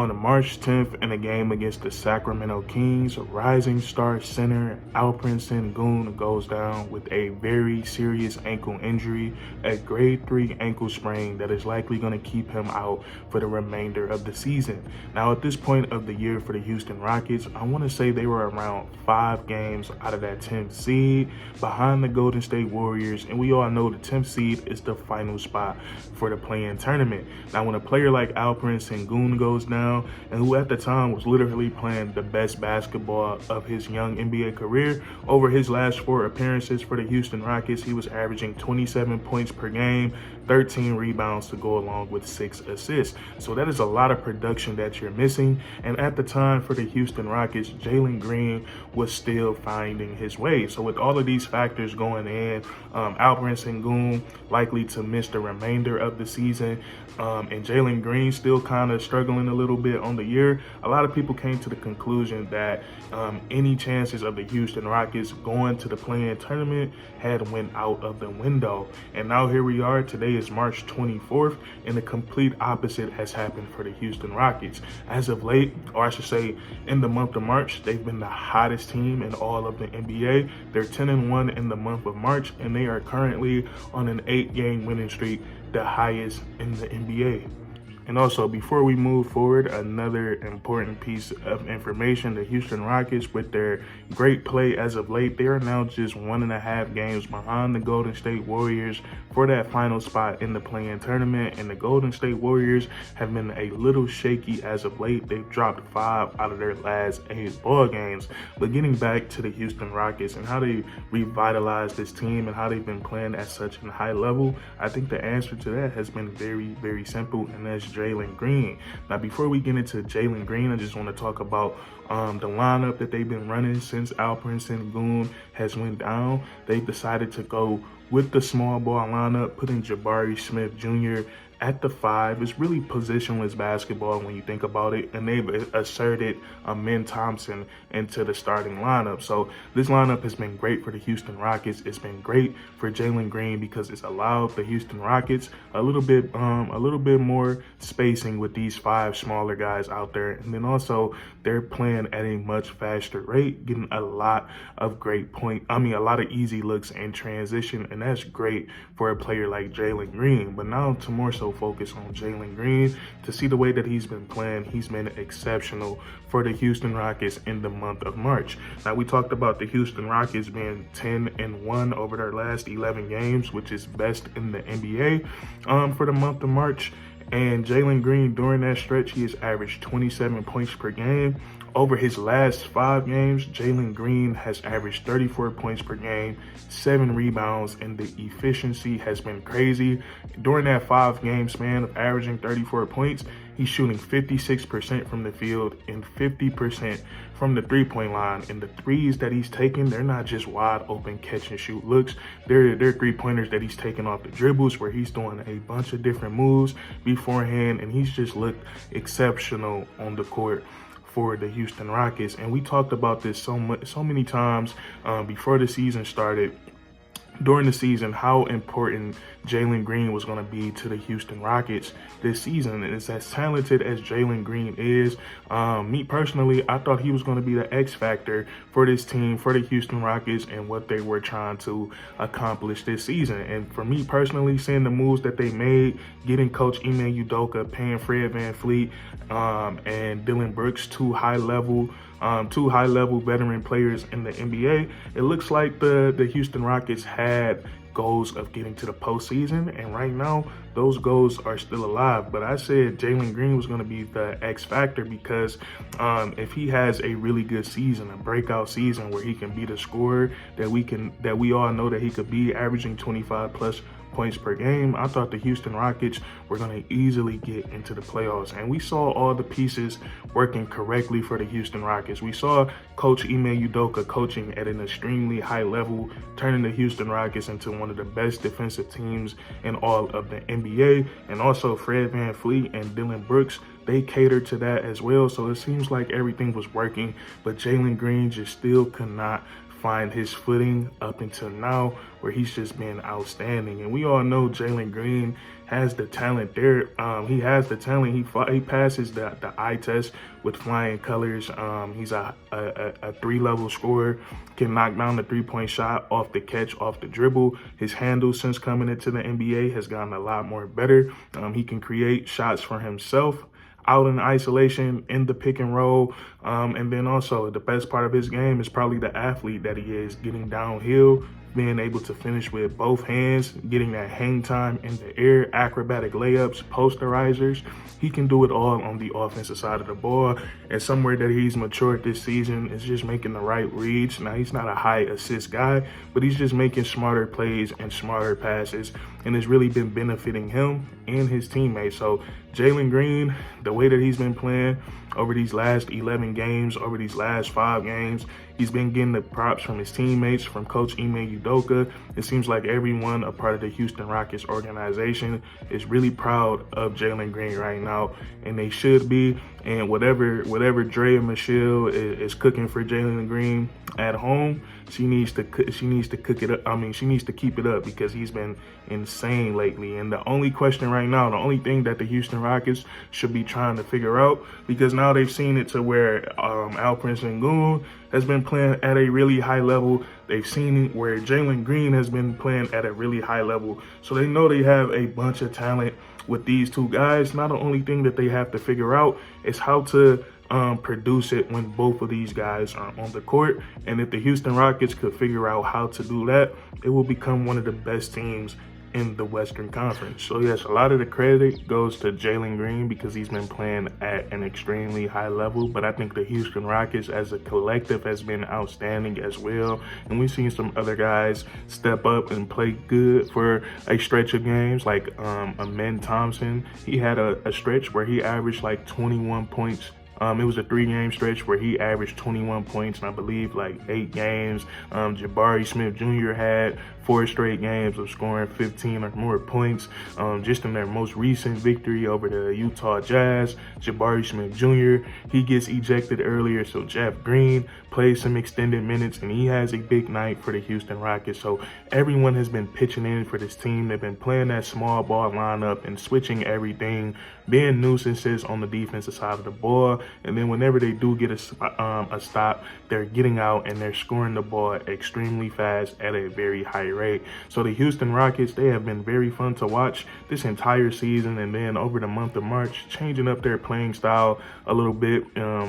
On the March 10th, in a game against the Sacramento Kings, rising star center Alperen Sengun goes down with a very serious ankle injury, a grade 3 ankle sprain that is likely going to keep him out for the remainder of the season. Now, at this point of the year for the Houston Rockets, I want to say they were around 5 games out of that 10th seed behind the Golden State Warriors, and we all know the 10th seed is the final spot for the play-in tournament. Now, when a player like Alperen Sengun goes down, and who at the time was literally playing the best basketball of his young NBA career, over his last 4 appearances for the Houston Rockets, he was averaging 27 points per game, 13 rebounds to go along with 6 assists. So that is a lot of production that you're missing. And at the time for the Houston Rockets, Jaylen Green was still finding his way. So with all of these factors going in, Alperen Sengun likely to miss the remainder of the season, and Jaylen Green still kind of struggling a little bit on the year, a lot of people came to the conclusion that any chances of the Houston Rockets going to the play-in tournament had went out of the window. And now here we are. Today is March 24th, and the complete opposite has happened for the Houston Rockets. As of late, or I should say in the month of March, they've been the hottest team in all of the NBA. They're 10-1 in the month of March, and they are currently on an 8-game winning streak, the highest in the NBA. And also, before we move forward, another important piece of information: the Houston Rockets, with their great play as of late, they are now just 1.5 games behind the Golden State Warriors for that final spot in the play-in tournament. And the Golden State Warriors have been a little shaky as of late. They've dropped 5 out of their last 8 ball games. But getting back to the Houston Rockets and how they revitalized this team and how they've been playing at such a high level, I think the answer to that has been very, very simple, and that's Jaylen Green. Now, before we get into Jaylen Green, I just want to talk about the lineup that they've been running since Alperen Sengun has went down. They've decided to go with the small ball lineup, putting Jabari Smith Jr. at the 5. It's really positionless basketball when you think about it, and they've asserted Min Thompson into the starting lineup. So this lineup has been great for the Houston Rockets. It's been great for Jaylen Green because it's allowed the Houston Rockets a little bit more spacing with these 5 smaller guys out there, and then also they're playing at a much faster rate, getting a lot of a lot of easy looks in transition, and that's great for a player like Jaylen Green. But now to more so focus on Jaylen Green, to see the way that he's been playing, he's been exceptional for the Houston Rockets in the month of March. Now, we talked about the Houston Rockets being 10-1 over their last 11 games, which is best in the NBA for the month of March. And Jaylen Green, during that stretch, he has averaged 27 points per game. Over his last 5 games, Jaylen Green has averaged 34 points per game, 7 rebounds, and the efficiency has been crazy. During that 5-game span of averaging 34 points, he's shooting 56% from the field and 50% from the three-point line. And the threes that he's taking, they're not just wide open catch and shoot looks. They're three-pointers that he's taking off the dribbles, where he's doing a bunch of different moves beforehand, and he's just looked exceptional on the court for the Houston Rockets. And we talked about this so many times before the season started, during the season, how important Jaylen Green was going to be to the Houston Rockets this season. And it's as talented as Jaylen Green is. Me personally, I thought he was going to be the X factor for this team, for the Houston Rockets, and what they were trying to accomplish this season. And for me personally, seeing the moves that they made, getting Coach Ime Udoka, paying Fred VanVleet, and Dillon Brooks, two high-level veteran players in the NBA, it looks like the Houston Rockets had goals of getting to the postseason, and right now those goals are still alive. But I said Jaylen Green was going to be the X factor because if he has a really good season, a breakout season where he can be the scorer that we all know that he could be, averaging 25 plus points per game, I thought the Houston Rockets were going to easily get into the playoffs. And we saw all the pieces working correctly for the Houston Rockets. We saw Coach Ime Udoka coaching at an extremely high level, turning the Houston Rockets into one of the best defensive teams in all of the NBA. And also Fred VanVleet and Dillon Brooks, they catered to that as well. So it seems like everything was working, but Jaylen Green just still could not find his footing up until now, where he's just been outstanding. And we all know Jaylen Green has the talent there. He has the talent. He passes the eye test with flying colors. He's a 3-level scorer, can knock down the 3-point shot off the catch, off the dribble. His handle since coming into the NBA has gotten a lot more better. He can create shots for himself out in isolation, in the pick and roll. And then also the best part of his game is probably the athlete that he is, getting downhill, being able to finish with both hands, getting that hang time in the air, acrobatic layups, posterizers. He can do it all on the offensive side of the ball. And somewhere that he's matured this season is just making the right reads. Now, he's not a high assist guy, but he's just making smarter plays and smarter passes. And it's really been benefiting him and his teammates. So Jaylen Green, the way that he's been playing over these last 11 games, over these last 5 games, he's been getting the props from his teammates, from Coach Ime Udoka. It seems like everyone a part of the Houston Rockets organization is really proud of Jaylen Green right now, and they should be. And whatever Dre and Michelle is cooking for Jaylen Green at home, she needs to cook it up. I mean, she needs to keep it up, because he's been insane lately. And the only question right now, the only thing that the Houston Rockets should be trying to figure out, because now they've seen it to where Alperen Sengun has been playing at a really high level. They've seen it where Jaylen Green has been playing at a really high level. So they know they have a bunch of talent with these two guys. Now the only thing that they have to figure out is how to produce it when both of these guys are on the court. And if the Houston Rockets could figure out how to do that, it will become one of the best teams in the Western Conference. So yes, a lot of the credit goes to Jaylen Green, because he's been playing at an extremely high level. But I think the Houston Rockets as a collective has been outstanding as well. And we've seen some other guys step up and play good for a stretch of games, like Amen Thompson. He had a stretch where he averaged like 21 points. It was a 3-game stretch where he averaged 21 points, and I believe like 8 games. Jabari Smith Jr. had 4 straight games of scoring 15 or more points. Just in their most recent victory over the Utah Jazz, Jabari Smith Jr., he gets ejected earlier, so Jeff Green plays some extended minutes, and he has a big night for the Houston Rockets. So everyone has been pitching in for this team. They've been playing that small ball lineup and switching everything, being nuisances on the defensive side of the ball. And then whenever they do get a stop, they're getting out and they're scoring the ball extremely fast at a very high rate. So the Houston Rockets, they have been very fun to watch this entire season. And then over the month of March, changing up their playing style a little bit.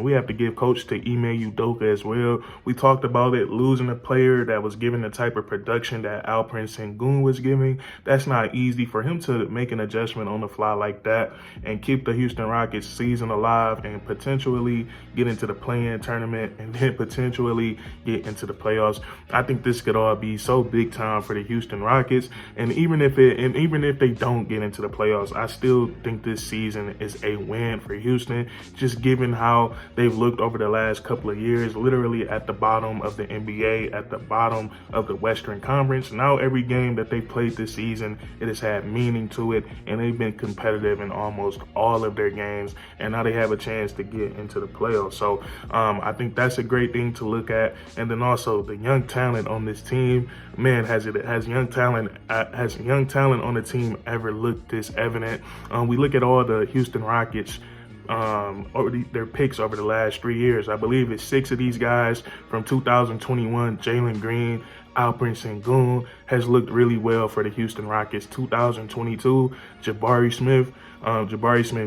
We have to give coach to Ime Udoka as well. We talked about it, losing a player that was giving the type of production that Alperen Sengun was giving. That's not easy for him to make an adjustment on the fly like that and keep the Houston Rockets season alive and potentially get into the play-in tournament and then potentially get into the playoffs. I think this could all be so big time for the Houston Rockets. And even if they don't get into the playoffs, I still think this season is a win for Houston, just given how they've looked over the last couple of years, literally at the bottom of the NBA, at the bottom of the Western Conference. Now every game that they played this season, it has had meaning to it, and they've been competitive in almost all of their games, and now they have a chance to get into the playoffs. So I think that's a great thing to look at. And then also the young talent on this team, man, has young talent on the team ever looked this evident? We look at all the Houston Rockets over their picks over the last 3 years. I believe it's 6 of these guys from 2021. Jaylen Green, Alperen Sengun has looked really well for the Houston Rockets. 2022, Jabari Smith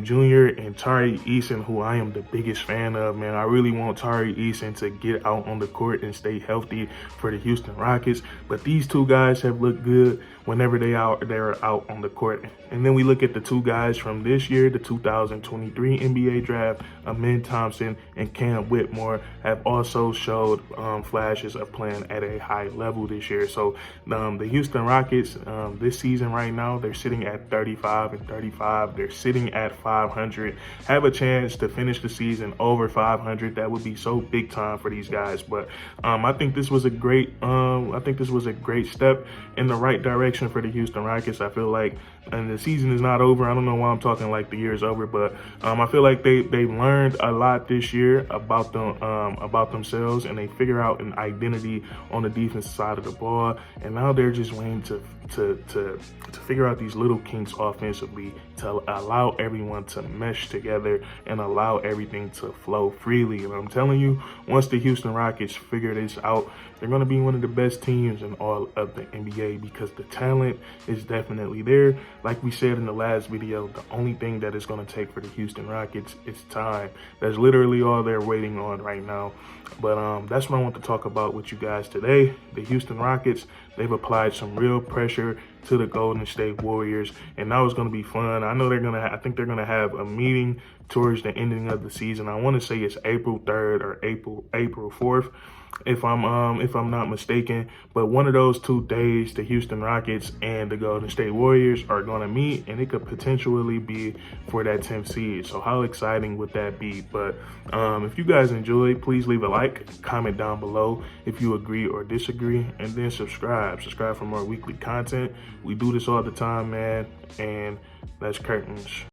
Jr. and Tari Eason, who I am the biggest fan of, man. I really want Tari Eason to get out on the court and stay healthy for the Houston Rockets. But these two guys have looked good whenever they're out on the court. And then we look at the 2 guys from this year, the 2023 NBA draft, Amen Thompson and Cam Whitmore, have also showed flashes of playing at a high level this year. So the Houston Rockets this season right now, they're sitting at 35-35. They're sitting at 500, have a chance to finish the season over 500. That would be so big time for these guys. But I think this was a great step in the right direction for the Houston Rockets. I feel like and the season is not over. I don't know why I'm talking like the year is over, but I feel like they've learned a lot this year about themselves, and they figure out an identity on the defensive side of the ball, and now they're just waiting to figure out these little kinks offensively to allow everyone to mesh together and allow everything to flow freely. And I'm telling you, once the Houston Rockets figure this out, they're going to be one of the best teams in all of the NBA because the talent is definitely there. Like we said in the last video, the only thing that it's going to take for the Houston Rockets is time. That's literally all they're waiting on right now. But that's what I want to talk about with you guys today. The Houston Rockets, they've applied some real pressure to the Golden State Warriors, and that was going to be fun. I know I think they're going to have a meeting towards the ending of the season. I want to say it's April 3rd or April 4th. If I'm not mistaken, but one of those 2 days, the Houston Rockets and the Golden State Warriors are going to meet, and it could potentially be for that 10th seed. So how exciting would that be? But if you guys enjoyed, please leave a like, comment down below if you agree or disagree, and then subscribe for more weekly content. We do this all the time, man, and that's curtains.